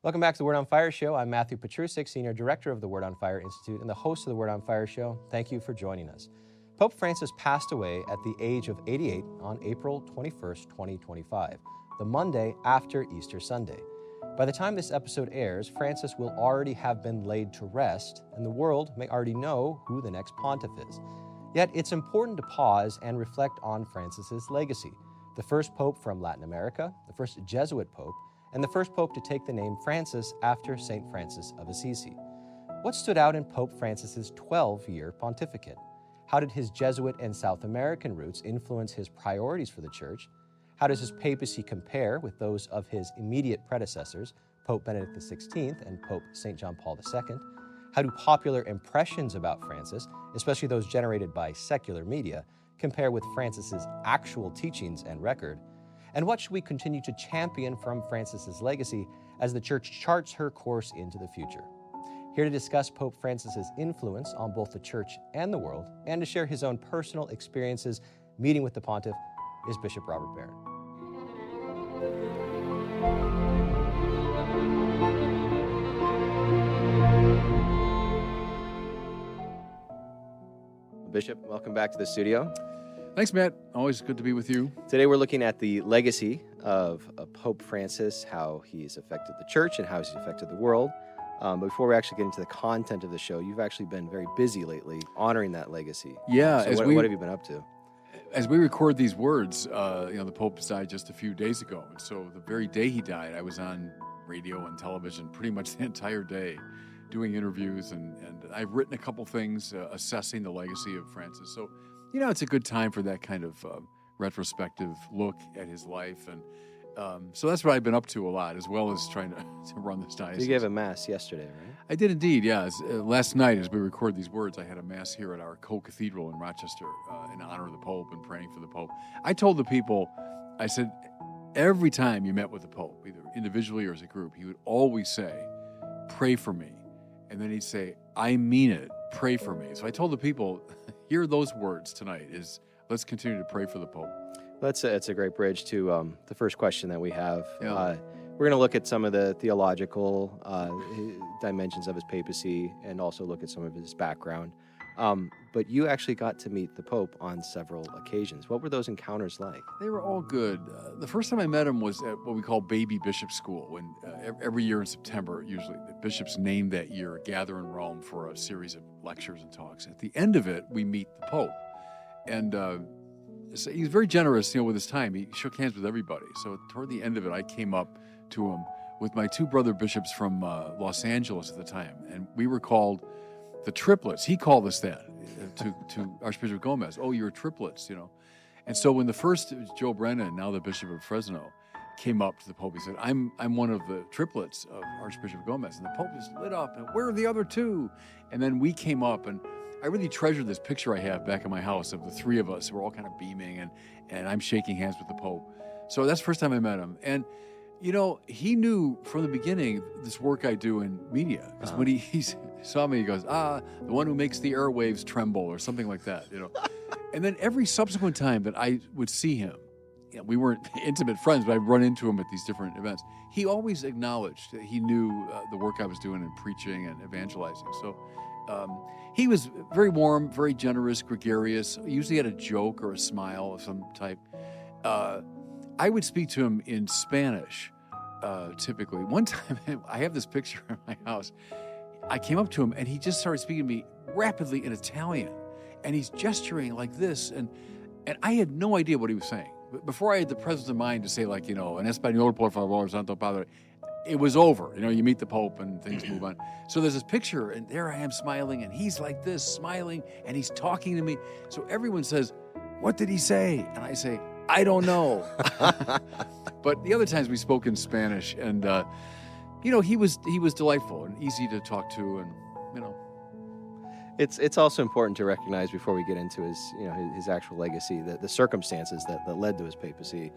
Welcome back to the Word on Fire Show. I'm Matthew Petrusik, Senior Director of the Word on Fire Institute and the host of the Word on Fire Show. Thank you for joining us. Pope Francis passed away at the age of 88 on April 21st, 2025, the Monday after Easter Sunday. By the time this episode airs, Francis will already have been laid to rest, and the world may already know who the next pontiff is. Yet it's important to pause and reflect on Francis's legacy. The first pope from Latin America, the first Jesuit pope, and the first pope to take the name Francis after St. Francis of Assisi. What stood out in Pope Francis's 12-year pontificate? How did his Jesuit and South American roots influence his priorities for the Church? How does his papacy compare with those of his immediate predecessors, Pope Benedict XVI and Pope St. John Paul II? How do popular impressions about Francis, especially those generated by secular media, compare with Francis's actual teachings and record? And what should we continue to champion from Francis's legacy as the Church charts her course into the future? Here to discuss Pope Francis's influence on both the Church and the world, and to share his own personal experiences meeting with the Pontiff, is Bishop Robert Barron. Bishop, welcome back to the studio. Thanks, Matt. Always good to be with you. Today we're looking at the legacy of Pope Francis, how he's affected the Church and how he's affected the world. But before we actually get into the content of the show, you've actually been very busy lately honoring that legacy. Yeah. So what have you been up to? As we record these words, the Pope died just a few days ago. And so the very day he died, I was on radio and television pretty much the entire day doing interviews. And I've written a couple things assessing the legacy of Francis. So, it's a good time for that kind of retrospective look at his life. And so that's what I've been up to a lot, as well as trying to run this diocese. You gave a mass yesterday, right? I did indeed, yeah. Last night, as we record these words, I had a mass here at our co-cathedral in Rochester in honor of the Pope and praying for the Pope. I told the people, I said, every time you met with the Pope, either individually or as a group, he would always say, pray for me. And then he'd say, I mean it, pray for me. So I told the people, hear those words tonight, is let's continue to pray for the Pope. That's a great bridge to the first question that we have. Yeah. We're going to look at some of the theological dimensions of his papacy and also look at some of his background. But you actually got to meet the Pope on several occasions. What were those encounters like? They were all good. The first time I met him was at what we call Baby Bishop School. When every year in September, usually the bishops named that year gather in Rome for a series of lectures and talks. At the end of it, we meet the Pope. And so he was very generous, with his time. He shook hands with everybody. So toward the end of it, I came up to him with my two brother bishops from Los Angeles at the time, and we were called the triplets. He called us that to Archbishop Gomez. Oh, you're triplets, And so when the first Joe Brennan, now the Bishop of Fresno, came up to the Pope, he said, "I'm one of the triplets of Archbishop Gomez," and the Pope just lit up. And where are the other two? And then we came up, and I really treasure this picture I have back in my house of the three of us. We're all kind of beaming, and I'm shaking hands with the Pope. So that's the first time I met him. And, he knew from the beginning this work I do in media. Because when he saw me, he goes, the one who makes the airwaves tremble, or something like that, And then every subsequent time that I would see him, we weren't intimate friends, but I'd run into him at these different events. He always acknowledged that he knew the work I was doing in preaching and evangelizing. So he was very warm, very generous, gregarious, usually had a joke or a smile of some type. I would speak to him in Spanish, typically. One time, I have this picture in my house. I came up to him, and he just started speaking to me rapidly in Italian. And he's gesturing like this, and I had no idea what he was saying. But before I had the presence of mind to say, like, en español, por favor, santo padre, it was over. You meet the Pope and things move on. So there's this picture, and there I am smiling, and he's like this, smiling, and he's talking to me. So everyone says, "What did he say?" And I say, "I don't know." But the other times we spoke in Spanish, and he was delightful and easy to talk to, and It's also important to recognize before we get into his actual legacy, the circumstances that led to his papacy.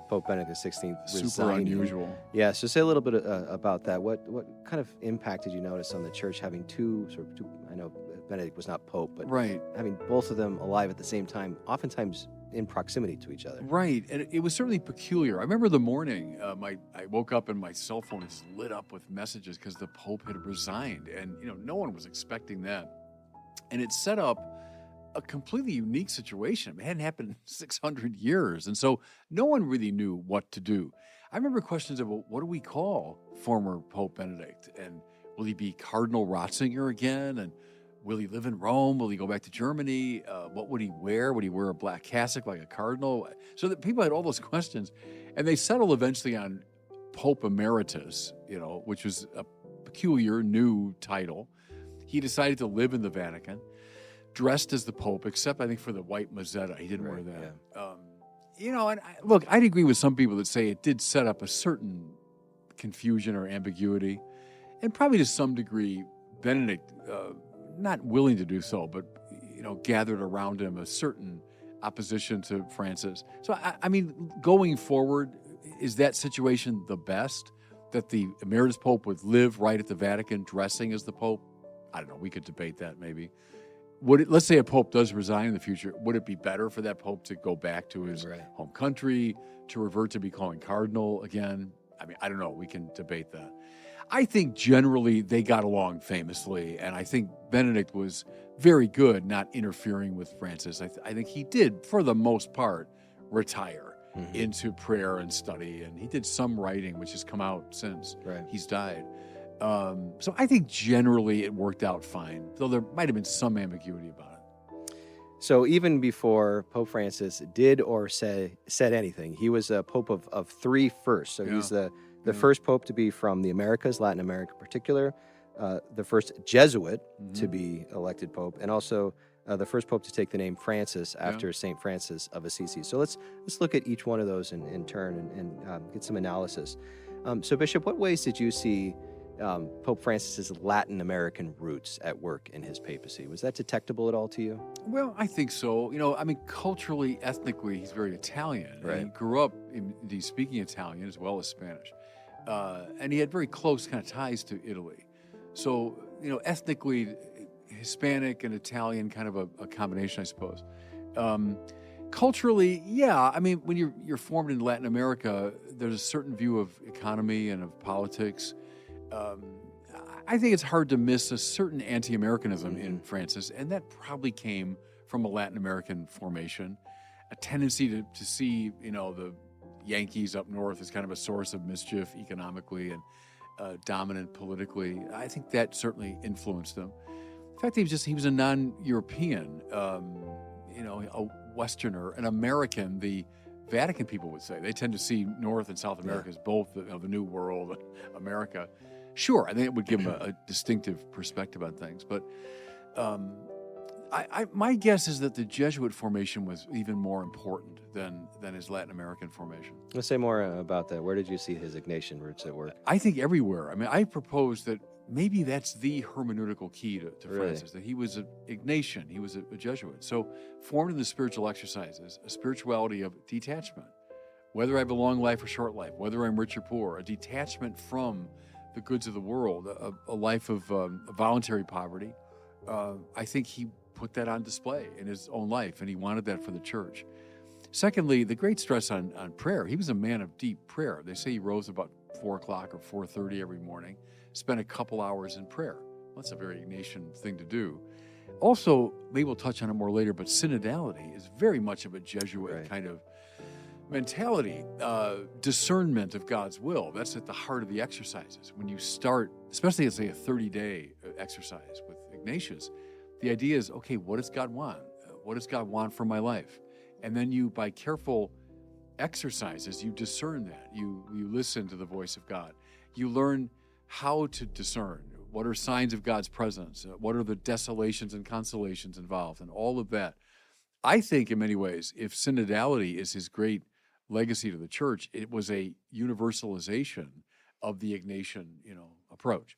Pope Benedict XVI resigning. Super unusual. Yeah, so say a little bit about that. What kind of impact did you notice on the Church having two? I know Benedict was not Pope, but right, having both of them alive at the same time, oftentimes in proximity to each other. Right, and it was certainly peculiar. I remember the morning, I woke up and my cell phone is lit up with messages because the Pope had resigned, and no one was expecting that. And it set up a completely unique situation. It hadn't happened in 600 years, and so no one really knew what to do. I remember questions of, well, what do we call former Pope Benedict? And will he be Cardinal Ratzinger again? And will he live in Rome? Will he go back to Germany? What would he wear? Would he wear a black cassock like a cardinal? So that people had all those questions. And they settled eventually on Pope Emeritus, which was a peculiar new title. He decided to live in the Vatican, dressed as the Pope, except I think for the white mozzetta. He didn't wear that. Yeah. Look, I'd agree with some people that say it did set up a certain confusion or ambiguity. And probably to some degree, Benedict, not willing to do so, but gathered around him a certain opposition to Francis. So I mean, going forward, is that situation the best, that the emeritus Pope would live right at the Vatican dressing as the Pope? I don't know. We could debate that maybe. Let's say a Pope does resign in the future. Would it be better for that Pope to go back to his home country, to revert to becoming cardinal again? I mean, I don't know. We can debate that. I think generally they got along famously, and I think Benedict was very good not interfering with Francis. I think he did, for the most part, retire into prayer and study, and he did some writing, which has come out since he's died. So I think generally it worked out fine, though there might have been some ambiguity about it. So even before Pope Francis did or said anything, he was a Pope of three first. So he's the first Pope to be from the Americas, Latin America in particular, the first Jesuit to be elected Pope, and also the first Pope to take the name Francis after St. Francis of Assisi. So let's look at each one of those in turn and get some analysis. So Bishop, what ways did you see Pope Francis's Latin American roots at work in his papacy? Was that detectable at all to you? Well, I think so. I mean, culturally, ethnically, he's very Italian. Right. He grew up indeed speaking Italian as well as Spanish. And he had very close kind of ties to Italy. So, ethnically, Hispanic and Italian, kind of a combination, I suppose. Culturally, yeah. I mean, when you're formed in Latin America, there's a certain view of economy and of politics. I think it's hard to miss a certain anti-Americanism in Francis, and that probably came from a Latin American formation, a tendency to see, the Yankees up north as kind of a source of mischief economically and dominant politically. I think that certainly influenced him. In fact, he was a non-European, a Westerner, an American. The Vatican people would say they tend to see North and South America as both the New World, America. Sure, I think it would give him a distinctive perspective on things. But my guess is that the Jesuit formation was even more important than his Latin American formation. Let's say more about that. Where did you see his Ignatian roots at work? I think everywhere. I mean, I propose that maybe that's the hermeneutical key to Francis, that he was an Ignatian, he was a Jesuit. So formed in the spiritual exercises, a spirituality of detachment, whether I have a long life or short life, whether I'm rich or poor, a detachment from the goods of the world, a life of voluntary poverty. I think he put that on display in his own life, and he wanted that for the church. Secondly, the great stress on prayer. He was a man of deep prayer. They say he rose about 4 o'clock or 4:30 every morning, spent a couple hours in prayer. Well, that's a very Ignatian thing to do. Also, maybe we'll touch on it more later, but synodality is very much of a Jesuit kind of mentality, discernment of God's will. That's at the heart of the exercises. When you start, especially as a 30-day exercise with Ignatius, the idea is, okay, what does God want? What does God want for my life? And then you, by careful exercises, you discern that. You listen to the voice of God. You learn how to discern. What are signs of God's presence? What are the desolations and consolations involved? And all of that. I think in many ways, if synodality is his great legacy to the church, it was a universalization of the Ignatian, approach.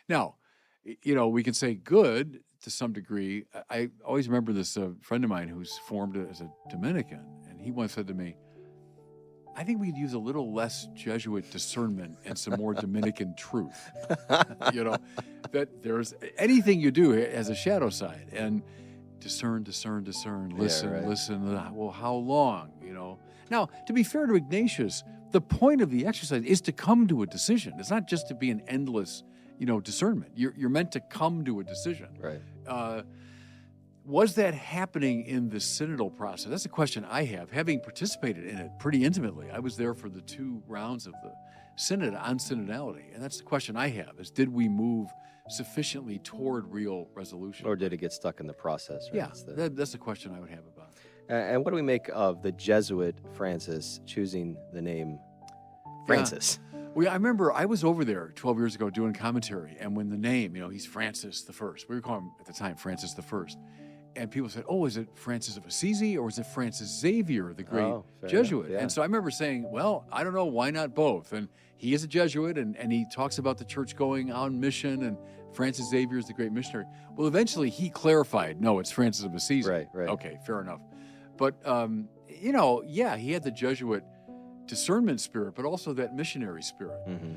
Now, we can say good to some degree. I always remember this friend of mine who's formed as a Dominican, and he once said to me, I think we could use a little less Jesuit discernment and some more Dominican truth. That there's anything you do has a shadow side. And discern, listen, right. listen. Well, how long, Now, to be fair to Ignatius, the point of the exercise is to come to a decision. It's not just to be an endless, discernment. You're meant to come to a decision. Right. Was that happening in the synodal process? That's a question I have, having participated in it pretty intimately. I was there for the 2 rounds of the synod on synodality, and that's the question I have, is did we move sufficiently toward real resolution? Or did it get stuck in the process? Right? Yeah, that's the question I would have about it. And what do we make of the Jesuit Francis choosing the name Francis? Yeah. Well, I remember I was over there 12 years ago doing commentary, and when the name, he's Francis the First. We were calling him at the time Francis the First. And people said, oh, is it Francis of Assisi or is it Francis Xavier, the great Jesuit? Yeah. And so I remember saying, well, I don't know, why not both? And he is a Jesuit, and he talks about the church going on mission, and Francis Xavier is the great missionary. Well, eventually he clarified, no, it's Francis of Assisi. Right. Okay, fair enough. But, he had the Jesuit discernment spirit, but also that missionary spirit. Mm-hmm.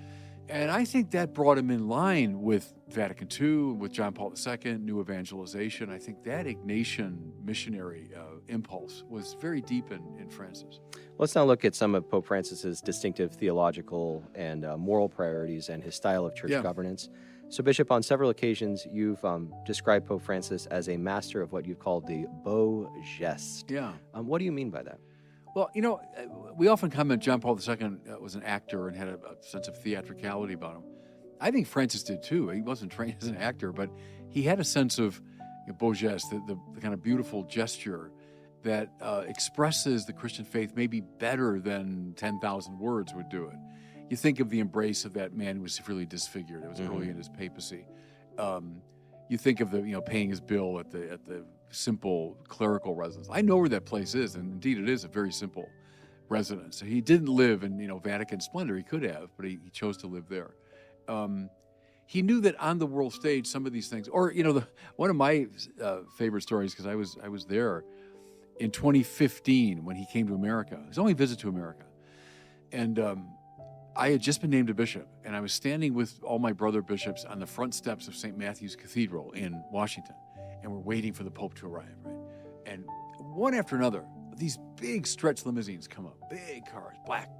And I think that brought him in line with Vatican II, with John Paul II, new evangelization. I think that Ignatian missionary impulse was very deep in Francis. Let's now look at some of Pope Francis's distinctive theological and moral priorities and his style of church governance. So, Bishop, on several occasions, you've described Pope Francis as a master of what you've called the beau geste. Yeah. What do you mean by that? Well, we often comment John Paul II was an actor and had a sense of theatricality about him. I think Francis did too. He wasn't trained as an actor, but he had a sense of beau geste, the kind of beautiful gesture that expresses the Christian faith maybe better than 10,000 words would do it. You think of the embrace of that man who was severely disfigured. It was early in his papacy. You think of the paying his bill at the simple clerical residence. I know where that place is, and indeed it is a very simple residence. He didn't live in Vatican splendor. He could have, but he chose to live there. He knew that on the world stage, some of these things, or one of my favorite stories, because I was there in 2015 when he came to America. His only visit to America, and I had just been named a bishop, and I was standing with all my brother bishops on the front steps of St. Matthew's Cathedral in Washington, and we're waiting for the Pope to arrive, right? And one after another, these big stretch limousines come up, big cars, black,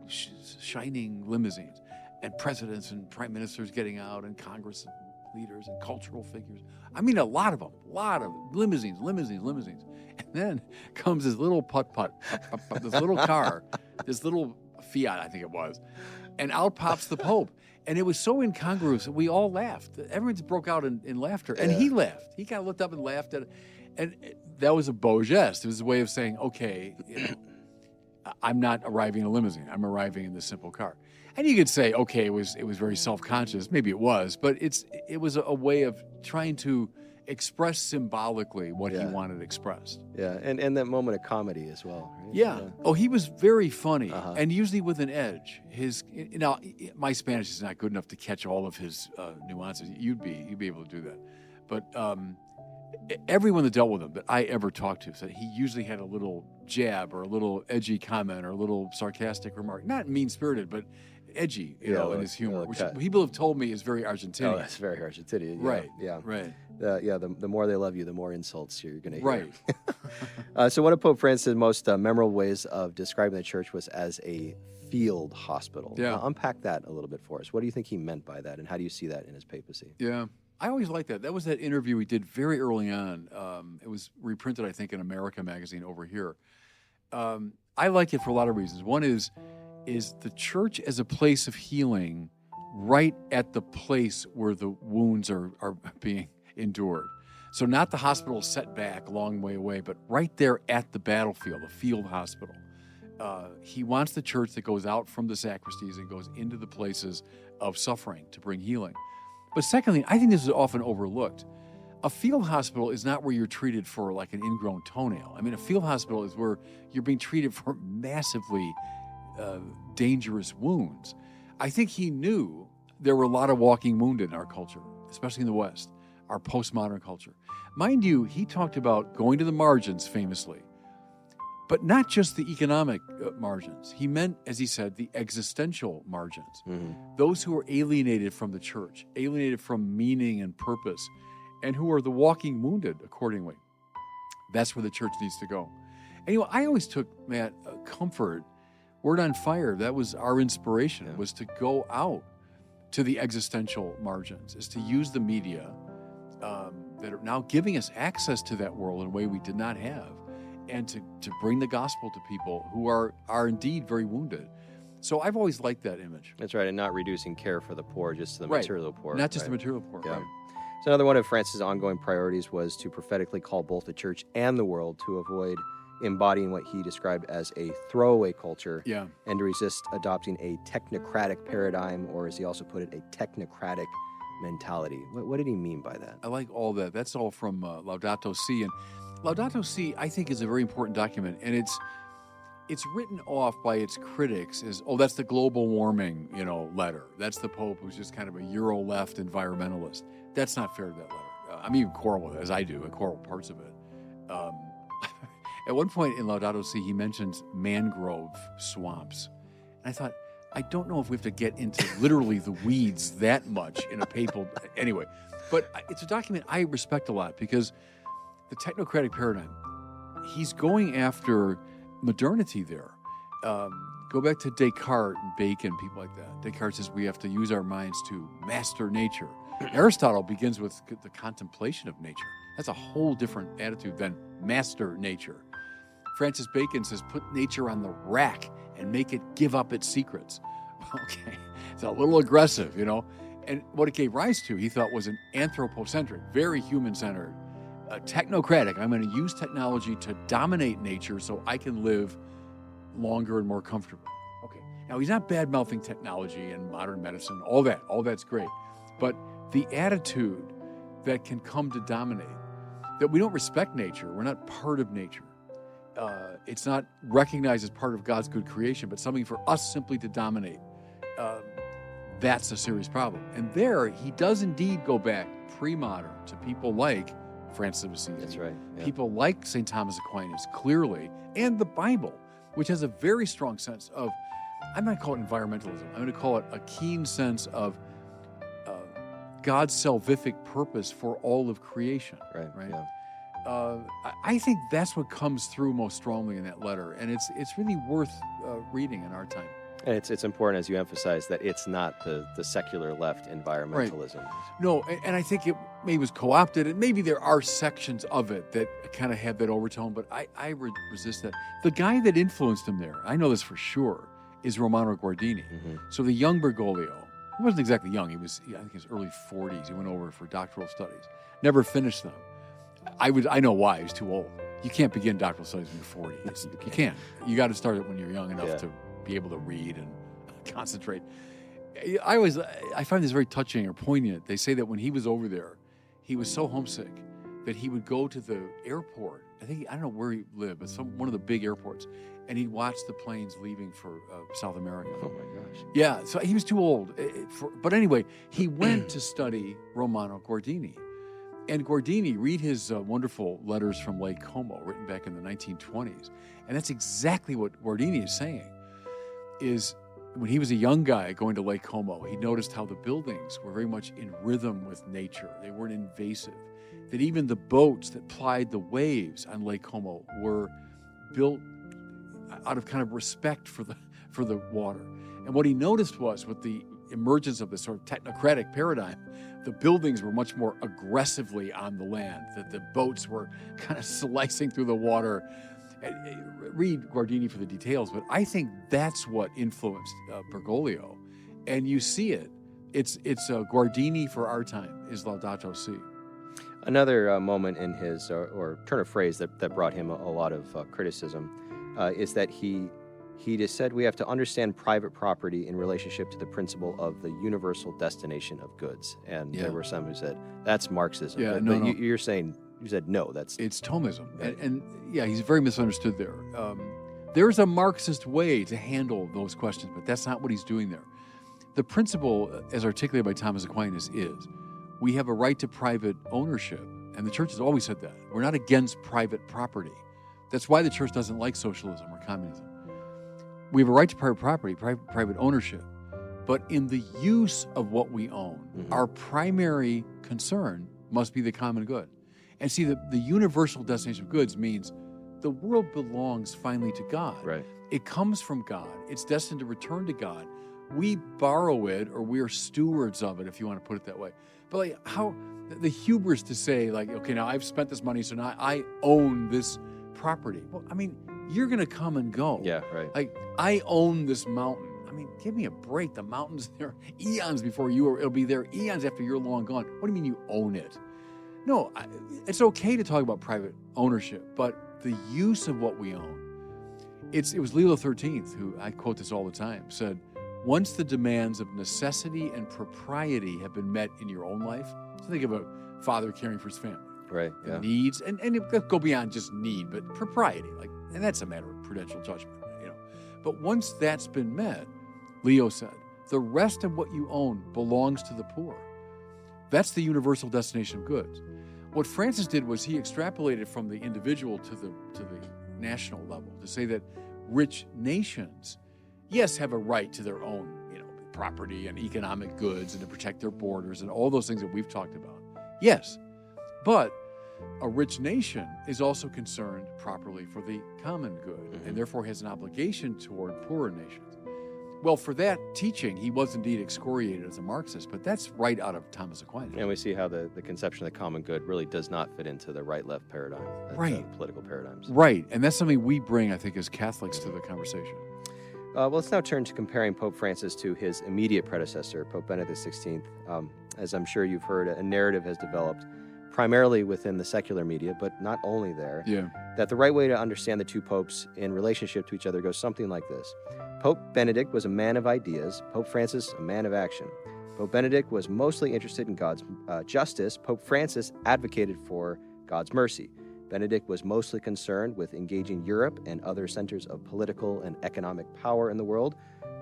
shining limousines, and presidents and prime ministers getting out, and Congress leaders and cultural figures. I mean, a lot of limousines. And then comes this little putt-putt, this little car, this little Fiat, I think it was, and out pops the Pope. And it was so incongruous that we all laughed. Everyone broke out in laughter, and he laughed. He kind of looked up and laughed at it. And that was a beau geste. It was a way of saying, okay, I'm not arriving in a limousine. I'm arriving in this simple car. And you could say, okay, it was very self-conscious. Maybe it was, but it was a way of trying to express symbolically what he wanted expressed. Yeah, and that moment of comedy as well. Right? Yeah. Oh, he was very funny, and usually with an edge. Now, my Spanish is not good enough to catch all of his nuances. You'd be able to do that, but everyone that dealt with him that I ever talked to said he usually had a little jab or a little edgy comment or a little sarcastic remark. Not mean-spirited, but edgy, in his humor, which people have told me is very Argentinian. Oh, that's very Argentinian. Yeah. Right. Yeah. Right. The more they love you, the more insults you're going to hear. Right. So one of Pope Francis' most memorable ways of describing the church was as a field hospital. Yeah. Now, unpack that a little bit for us. What do you think he meant by that, and how do you see that in his papacy? Yeah. I always liked that. That was that interview we did very early on. It was reprinted, I think, in America magazine over here. I like it for a lot of reasons. One is the church as a place of healing right at the place where the wounds are being endured. So not the hospital set back a long way away, but right there at the battlefield, a field hospital. He wants the church that goes out from the sacristies and goes into the places of suffering to bring healing. But secondly, I think this is often overlooked. A field hospital is not where you're treated for like an ingrown toenail. I mean, a field hospital is where you're being treated for massively dangerous wounds. I think he knew there were a lot of walking wounded in our culture, especially in the West, our postmodern culture. Mind you, he talked about going to the margins famously, but not just the economic margins. He meant, as he said, the existential margins. Mm-hmm. Those who are alienated from the church, alienated from meaning and purpose, and who are the walking wounded accordingly. That's where the church needs to go. And, I always took, Matt, comfort. Word on Fire, that was our inspiration, was to go out to the existential margins, is to use the media that are now giving us access to that world in a way we did not have, and to bring the gospel to people who are indeed very wounded. So I've always liked that image. That's right, and not reducing care for the poor just to the material poor. Not just the material poor, yeah. right. So another one of Francis' ongoing priorities was to prophetically call both the church and the world to avoid embodying what he described as a throwaway culture, and to resist adopting a technocratic paradigm, or as he also put it, a technocratic mentality. What did he mean by that? I like all that. That's all from Laudato Si. And Laudato Si, I think, is a very important document, and it's written off by its critics as, that's the global warming, letter. That's the Pope who's just kind of a Euro left environmentalist. That's not fair to that letter. I mean, quarrel with it, as I do. I quarrel parts of it. At one point in Laudato Si, he mentions mangrove swamps. And I thought, I don't know if we have to get into literally the weeds that much in a papal... Anyway, but it's a document I respect a lot because the technocratic paradigm, he's going after modernity there. Go back to Descartes and Bacon, people like that. Descartes says we have to use our minds to master nature. Aristotle begins with the contemplation of nature. That's a whole different attitude than master nature. Francis Bacon says put nature on the rack and make it give up its secrets. Okay, it's a little aggressive, And what it gave rise to, he thought, was an anthropocentric, very human-centered, technocratic. I'm going to use technology to dominate nature so I can live longer and more comfortably. Okay, now he's not bad-mouthing technology and modern medicine, all that's great. But the attitude that can come to dominate, that we don't respect nature, we're not part of nature. It's not recognized as part of God's good creation, but something for us simply to dominate. That's a serious problem. And there, he does indeed go back pre-modern to people like Francis of Assisi. That's right. Yeah. People like St. Thomas Aquinas, clearly, and the Bible, which has a very strong sense of, I'm not going to call it environmentalism, I'm going to call it a keen sense of God's salvific purpose for all of creation. Right. Yeah. I think that's what comes through most strongly in that letter, and it's really worth reading in our time. And it's important, as you emphasize, that it's not the secular left environmentalism. Right. No, and I think it maybe was co-opted, and maybe there are sections of it that kind of have that overtone, but I resist that. The guy that influenced him there, I know this for sure, is Romano Guardini. Mm-hmm. So the young Bergoglio, he wasn't exactly young, I think he was early 40s, he went over for doctoral studies, never finished them. I know why, he was too old. You can't begin doctoral studies when you're 40. You can't. You got to start it when you're young enough to be able to read and concentrate. I find this very touching or poignant. They say that when he was over there, he was so homesick that he would go to the airport. I don't know where he lived, but one of the big airports, and he'd watch the planes leaving for South America. Oh my gosh! Yeah, so he was too old. But anyway, he went to study Romano Guardini. And Guardini, read his wonderful letters from Lake Como, written back in the 1920s. And that's exactly what Guardini is saying, is when he was a young guy going to Lake Como, he noticed how the buildings were very much in rhythm with nature. They weren't invasive. That even the boats that plied the waves on Lake Como were built out of kind of respect for the water. And what he noticed was, with the emergence of this sort of technocratic paradigm, the buildings were much more aggressively on the land, that the boats were kind of slicing through the water. Read Guardini for the details, but I think that's what influenced Bergoglio. And you see it. It's Guardini for our time, is Laudato Si. Another moment in his, or turn of phrase that brought him a lot of criticism is that he just said we have to understand private property in relationship to the principle of the universal destination of goods. And there were some who said, that's Marxism. Yeah, but you're saying, you said, no, it's Thomism. Right? And he's very misunderstood there. There's a Marxist way to handle those questions, but that's not what he's doing there. The principle, as articulated by Thomas Aquinas, is we have a right to private ownership. And the church has always said that. We're not against private property. That's why the church doesn't like socialism or communism. We have a right to private property, private ownership. But in the use of what we own, our primary concern must be the common good. And see, the universal destination of goods means the world belongs finally to God. Right. It comes from God. It's destined to return to God. We borrow it, or we are stewards of it, if you want to put it that way. But like, how the hubris to say, like, okay, now I've spent this money, so now I own this property. Well, I mean, you're going to come and go. Yeah, right. Like, I own this mountain. I mean, give me a break. The mountain's there eons before you, or it'll be there eons after you're long gone. What do you mean you own it? No, it's okay to talk about private ownership, but the use of what we own. It was Leo XIII, who, I quote this all the time, said, once the demands of necessity and propriety have been met in your own life, so think of a father caring for his family. Right, The needs, and it go beyond just need, but propriety, and that's a matter of prudential judgment, But once that's been met, Leo said, the rest of what you own belongs to the poor. That's the universal destination of goods. What Francis did was he extrapolated from the individual to the national level to say that rich nations, yes, have a right to their own, property and economic goods and to protect their borders and all those things that we've talked about. Yes, but a rich nation is also concerned properly for the common good and therefore has an obligation toward poorer nations. Well, for that teaching, he was indeed excoriated as a Marxist, but that's right out of Thomas Aquinas. And we see how the conception of the common good really does not fit into the right-left paradigm, political paradigms. Right, and that's something we bring, I think, as Catholics to the conversation. Well, let's now turn to comparing Pope Francis to his immediate predecessor, Pope Benedict XVI. As I'm sure you've heard, a narrative has developed primarily within the secular media, but not only there, that the right way to understand the two popes in relationship to each other goes something like this. Pope Benedict was a man of ideas, Pope Francis a man of action. Pope Benedict was mostly interested in God's justice, Pope Francis advocated for God's mercy. Benedict was mostly concerned with engaging Europe and other centers of political and economic power in the world.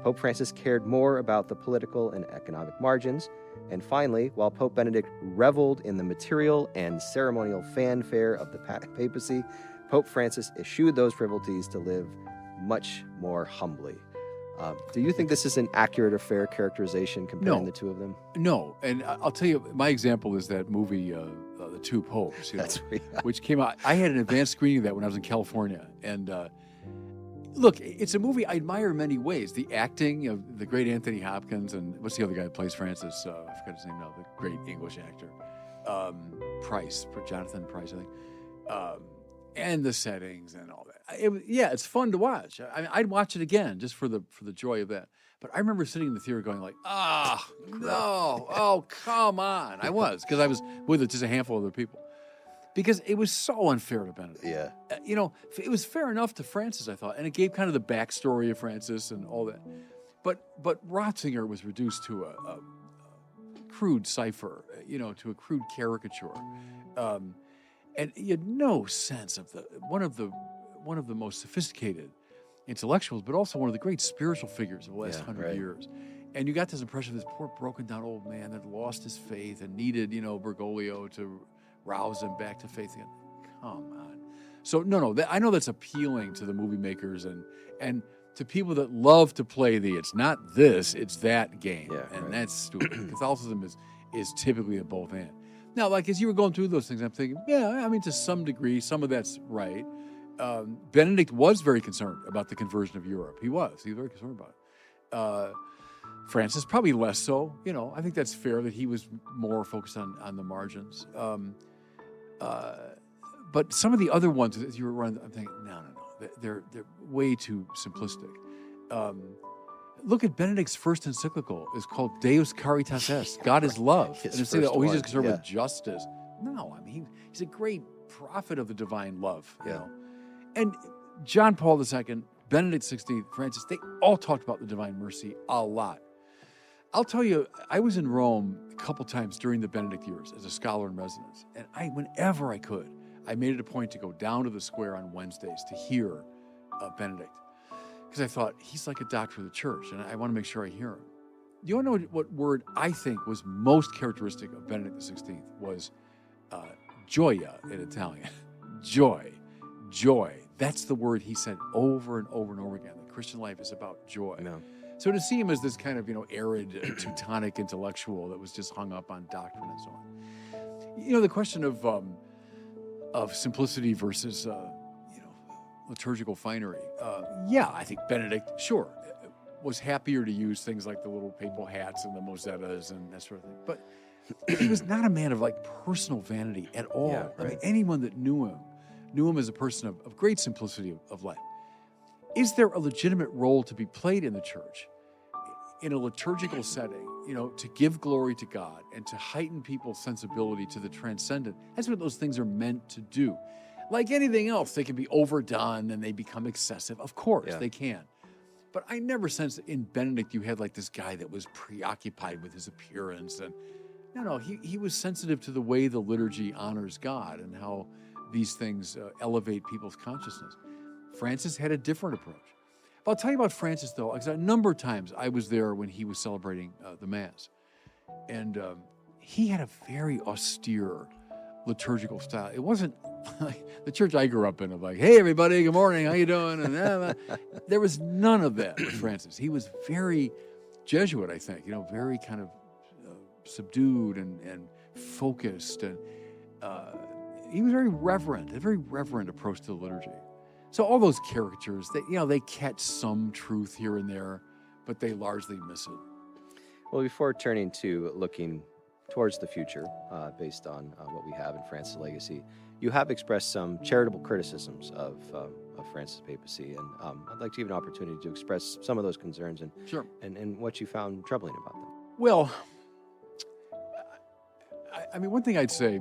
Pope Francis cared more about the political and economic margins. And finally, while Pope Benedict reveled in the material and ceremonial fanfare of the papacy, Pope Francis eschewed those frivolities to live much more humbly. Do you think this is an accurate or fair characterization comparing the two of them? No, and I'll tell you, my example is that movie, The Two Popes, which came out. I had an advanced screening of that when I was in California. And look, it's a movie I admire in many ways. The acting of the great Anthony Hopkins, and what's the other guy that plays Francis? I forgot his name now, the great English actor. Jonathan Pryce, I think. And the settings and all that. It's fun to watch. I'd watch it again just for the joy of that. But I remember sitting in the theater going like, no, oh, come on. I was, because I was with just a handful of other people. Because it was so unfair to Benedict. Yeah. It was fair enough to Francis, I thought, and it gave kind of the backstory of Francis and all that. But Ratzinger was reduced to a crude cipher, to a crude caricature. And you had no sense of one of the most sophisticated intellectuals, but also one of the great spiritual figures of the last 100 years. And you got this impression of this poor broken down old man that lost his faith and needed, Bergoglio to rouse him back to faith again. Come on. So no, I know that's appealing to the movie makers and to people that love to play it's not this, it's that game. That's stupid. Catholicism is typically a both and. Now, like as you were going through those things, I'm thinking, to some degree, some of that's right. Benedict was very concerned about the conversion of Europe. He was very concerned about it. Francis, probably less so. I think that's fair that he was more focused on the margins. But some of the other ones, as you were running, I'm thinking, no. They're way too simplistic. Look at Benedict's first encyclical. It's called Deus Caritas Est. God is love. And to say that, he's just concerned with justice. No, he's a great prophet of the divine love. And John Paul II, Benedict XVI, Francis, they all talked about the divine mercy a lot. I'll tell you, I was in Rome a couple times during the Benedict years as a scholar in residence. And whenever I could, I made it a point to go down to the square on Wednesdays to hear Benedict. Because I thought, he's like a doctor of the church, and I want to make sure I hear him. Do you want to know what word I think was most characteristic of Benedict XVI was gioia in Italian. Joy. That's the word he said over and over and over again. The Christian life is about joy. No. So to see him as this kind of, arid, Teutonic intellectual that was just hung up on doctrine and so on. The question of of simplicity versus, liturgical finery. Yeah, I think Benedict, sure, was happier to use things like the little papal hats and the mosettas and that sort of thing. But he was not a man of like personal vanity at all. Yeah, I mean, right. anyone that knew him as a person of great simplicity of life. Is there a legitimate role to be played in the church in a liturgical setting, to give glory to God and to heighten people's sensibility to the transcendent? That's what those things are meant to do. Like anything else, they can be overdone and they become excessive. Of course, they can. But I never sensed that in Benedict you had like this guy that was preoccupied with his appearance. And no, he was sensitive to the way the liturgy honors God and how these things elevate people's consciousness. Francis had a different approach. But I'll tell you about Francis, though, because a number of times I was there when he was celebrating the Mass. And he had a very austere liturgical style. It wasn't like the church I grew up in of like, hey, everybody, good morning, how you doing? And there was none of that with Francis. He was very Jesuit, I think, very kind of subdued and focused. And he was very reverent, a very reverent approach to the liturgy. So all those caricatures, they catch some truth here and there, but they largely miss it. Well, before turning to looking towards the future, based on what we have in Francis' legacy, you have expressed some charitable criticisms of Francis' papacy, and I'd like to give you an opportunity to express some of those concerns and what you found troubling about them. Well, I mean, one thing I'd say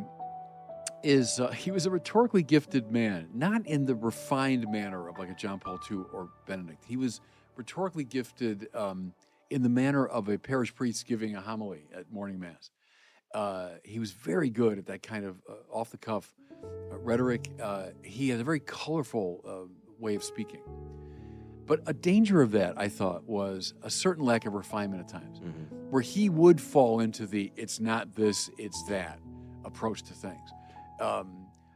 is he was a rhetorically gifted man, not in the refined manner of like a John Paul II or Benedict. He was rhetorically gifted in the manner of a parish priest giving a homily at morning mass. He was very good at that kind of off-the-cuff rhetoric. He had a very colorful way of speaking. But a danger of that, I thought, was a certain lack of refinement at times, where he would fall into the it's not this, it's that approach to things.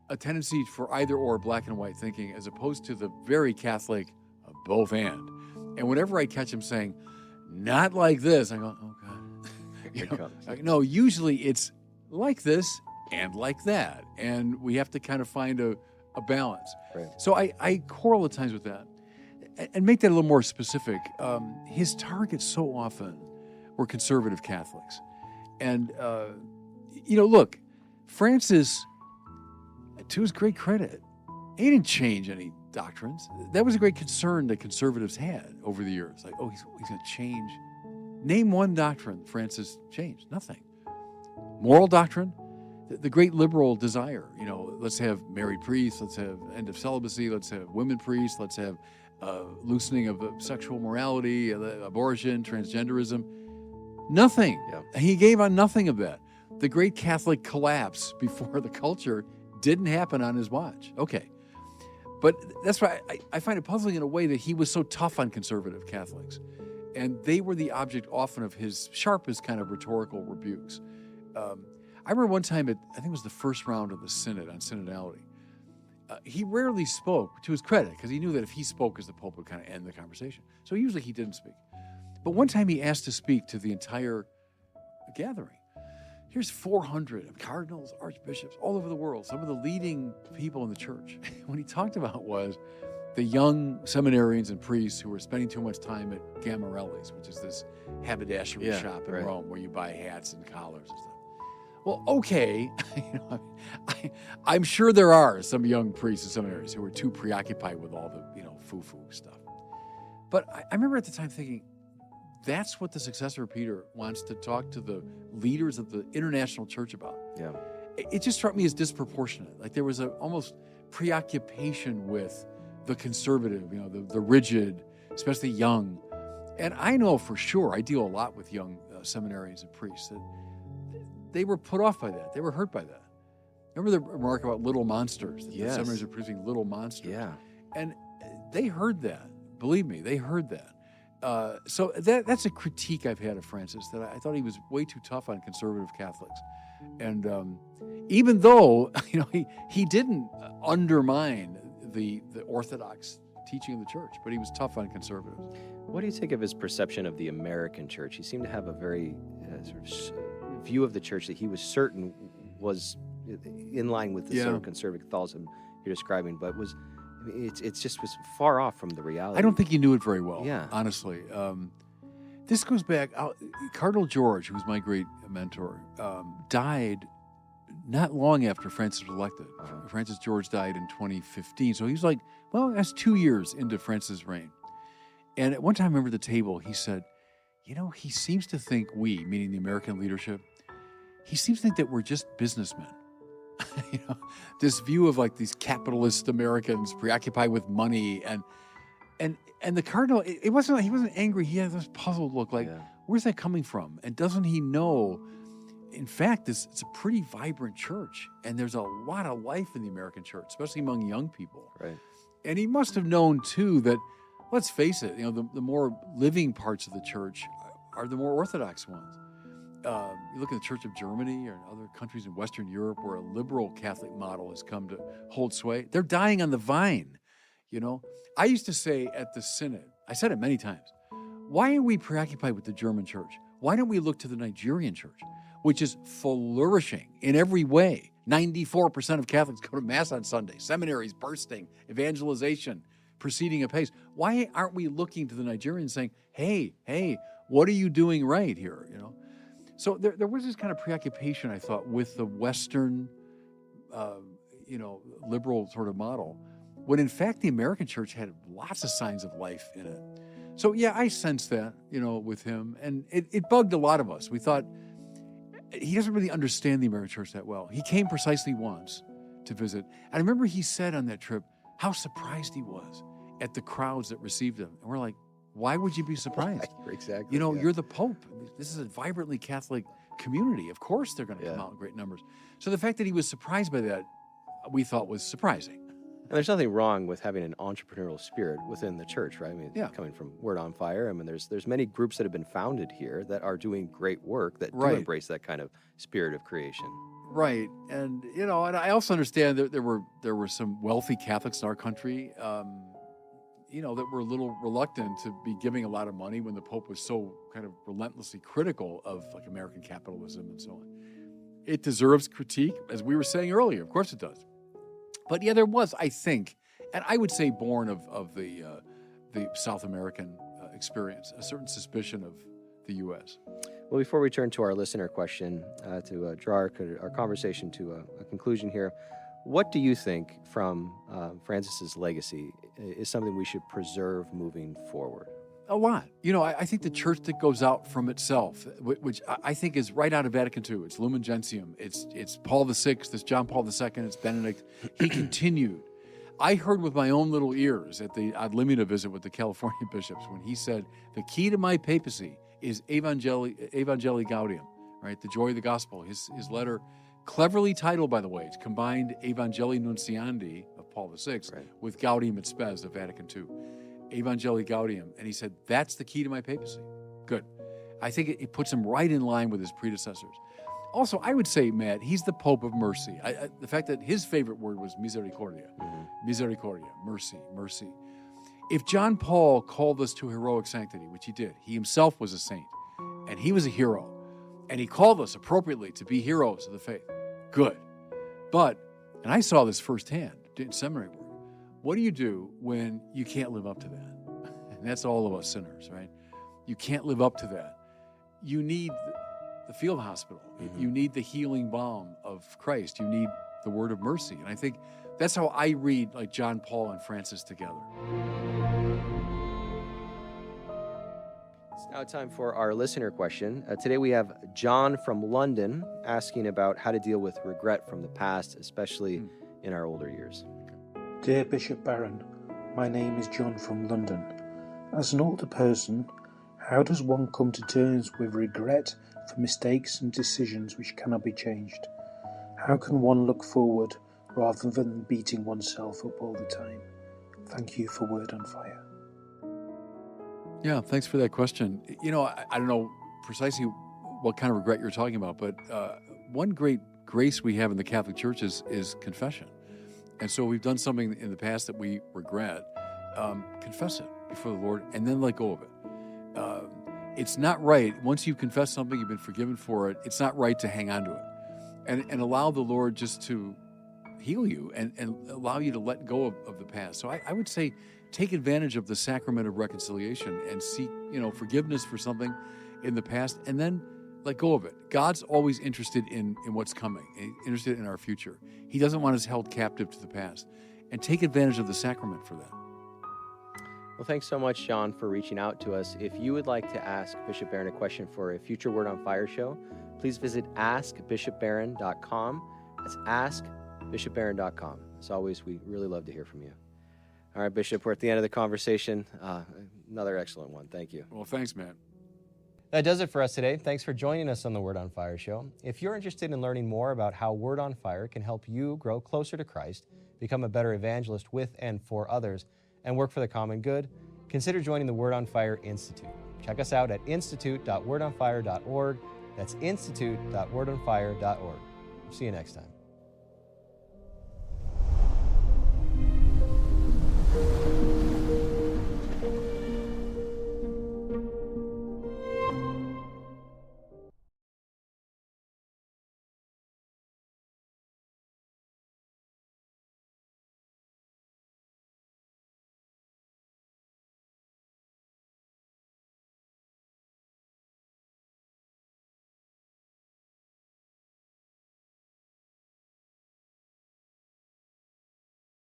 A tendency for either or black and white thinking as opposed to the very Catholic both and. And whenever I catch him saying, not like this, I go, oh God. No, usually it's like this and like that. And we have to kind of find a balance. Right. So I quarrel at times with that. And make that a little more specific. His targets so often were conservative Catholics. And, look, Francis, to his great credit, he didn't change any doctrines. That was a great concern that conservatives had over the years. Like, oh, he's going to change. Name one doctrine Francis changed. Nothing. Moral doctrine, the great liberal desire. Let's have married priests. Let's have end of celibacy. Let's have women priests. Let's have loosening of sexual morality, abortion, transgenderism. Nothing. Yeah. He gave on nothing of that. The great Catholic collapse before the culture didn't happen on his watch. Okay. But that's why I find it puzzling in a way that he was so tough on conservative Catholics. And they were the object often of his sharpest kind of rhetorical rebukes. I remember one time, I think it was the first round of the Synod on synodality, he rarely spoke, to his credit, because he knew that if he spoke as the Pope would kind of end the conversation. So usually he didn't speak. But one time he asked to speak to the entire gathering. Here's 400 cardinals, archbishops, all over the world, some of the leading people in the church. What he talked about was the young seminarians and priests who were spending too much time at Gamarelli's, which is this haberdashery shop in Rome where you buy hats and collars and stuff. Well, okay, I'm sure there are some young priests and seminaries who are too preoccupied with all the, foo-foo stuff. But I remember at the time thinking, that's what the successor of Peter wants to talk to the leaders of the international church about. Yeah. It just struck me as disproportionate. Like there was a almost preoccupation with the conservative, the rigid, especially young. And I know for sure, I deal a lot with young seminarians and priests, that they were put off by that. They were hurt by that. Remember the remark about little monsters, that the seminaries are producing little monsters. Yeah. And they heard that. Believe me, they heard that. So that's a critique I've had of Francis, that I thought he was way too tough on conservative Catholics. And even though, he didn't undermine the orthodox teaching of the church, but he was tough on conservatives. What do you think of his perception of the American church? He seemed to have a very sort of view of the church that he was certain was in line with the sort of conservative Catholicism you're describing, but it's just was far off from the reality. I don't think he knew it very well, Yeah. honestly. This goes back, Cardinal George, who was my great mentor, died not long after Francis was elected. Francis George died in 2015, so he was like, well, that's 2 years into Francis' reign. And at one time, I remember at the table, he said, he seems to think we, meaning the American leadership, he seems to think that we're just businessmen. This view of like these capitalist Americans preoccupied with money and the cardinal, he wasn't angry. He had this puzzled look like, where's that coming from? And doesn't he know, in fact, it's a pretty vibrant church, and there's a lot of life in the American church, especially among young people. Right. And he must have known too that, let's face it, the more living parts of the church are the more orthodox ones. You look at the Church of Germany or other countries in Western Europe where a liberal Catholic model has come to hold sway. They're dying on the vine, I used to say at the Synod, I said it many times, why are we preoccupied with the German church? Why don't we look to the Nigerian church, which is flourishing in every way? 94% of Catholics go to Mass on Sunday, seminaries bursting, evangelization proceeding apace. Why aren't we looking to the Nigerians saying, hey, what are you doing right here? So there was this kind of preoccupation, I thought, with the Western, liberal sort of model, when in fact the American church had lots of signs of life in it. So yeah, I sensed that, with him, and it bugged a lot of us. We thought, he doesn't really understand the American church that well. He came precisely once to visit. And I remember he said on that trip how surprised he was at the crowds that received him. And we're like, why would you be surprised? Exactly. You're the Pope. This is a vibrantly Catholic community. Of course they're going to come out in great numbers. So the fact that he was surprised by that, we thought was surprising. And there's nothing wrong with having an entrepreneurial spirit within the church, right? I mean, coming from Word on Fire, there's many groups that have been founded here that are doing great work that do embrace that kind of spirit of creation. Right. And, and I also understand that there were some wealthy Catholics in our country, that were a little reluctant to be giving a lot of money when the Pope was so kind of relentlessly critical of like American capitalism and so on. It deserves critique, as we were saying earlier. Of course it does. But yeah, there was, I think, and I would say born of the South American experience, a certain suspicion of the U.S. Well, before we turn to our listener question, to draw our conversation to a conclusion here, what do you think from Francis's legacy is something we should preserve moving forward? A lot. I think the church that goes out from itself, which I think is right out of Vatican II. It's Lumen Gentium. It's Paul VI. It's John Paul II. It's Benedict. He continued. I heard with my own little ears at the Ad Limina visit with the California bishops when he said, the key to my papacy is Evangelii Gaudium, right? The joy of the gospel. His letter, cleverly titled, by the way, it's combined Evangelii Nunciandi of Paul VI with Gaudium et Spes of Vatican II. Evangelii Gaudium, and he said, that's the key to my papacy. Good. I think it puts him right in line with his predecessors. Also, I would say, Matt, he's the Pope of mercy. The fact that his favorite word was misericordia. Misericordia, mercy, mercy. If John Paul called us to heroic sanctity, which he did, he himself was a saint, and he was a hero, and he called us appropriately to be heroes of the faith. Good. But, and I saw this firsthand in seminary work, what do you do when you can't live up to that? And that's all of us sinners, right? You can't live up to that. You need the field hospital. You need the healing balm of Christ. You need the word of mercy. And I think that's how I read like John Paul and Francis together. It's now time for our listener question. Today we have John from London asking about how to deal with regret from the past, especially in our older years. Dear Bishop Barron, my name is John from London. As an older person, how does one come to terms with regret for mistakes and decisions which cannot be changed? How can one look forward rather than beating oneself up all the time? Thank you for Word on Fire. Yeah, thanks for that question. I don't know precisely what kind of regret you're talking about, but one great grace we have in the Catholic Church is confession. And so we've done something in the past that we regret, confess it before the Lord, and then let go of it. It's not right. Once you've confessed something, you've been forgiven for it, it's not right to hang on to it. and allow the Lord just to heal you and allow you to let go of the past. So I would say take advantage of the sacrament of reconciliation and seek, forgiveness for something in the past, and then let go of it. God's always interested in what's coming, interested in our future. He doesn't want us held captive to the past. And take advantage of the sacrament for that. Well, thanks so much, John, for reaching out to us. If you would like to ask Bishop Barron a question for a future Word on Fire show, please visit askbishopbarron.com. That's askbishopbarron.com. As always, we really love to hear from you. All right, Bishop, we're at the end of the conversation. Another excellent one. Thank you. Well, thanks, Matt. That does it for us today. Thanks for joining us on the Word on Fire show. If you're interested in learning more about how Word on Fire can help you grow closer to Christ, become a better evangelist with and for others, and work for the common good, consider joining the Word on Fire Institute. Check us out at institute.wordonfire.org. That's institute.wordonfire.org. See you next time.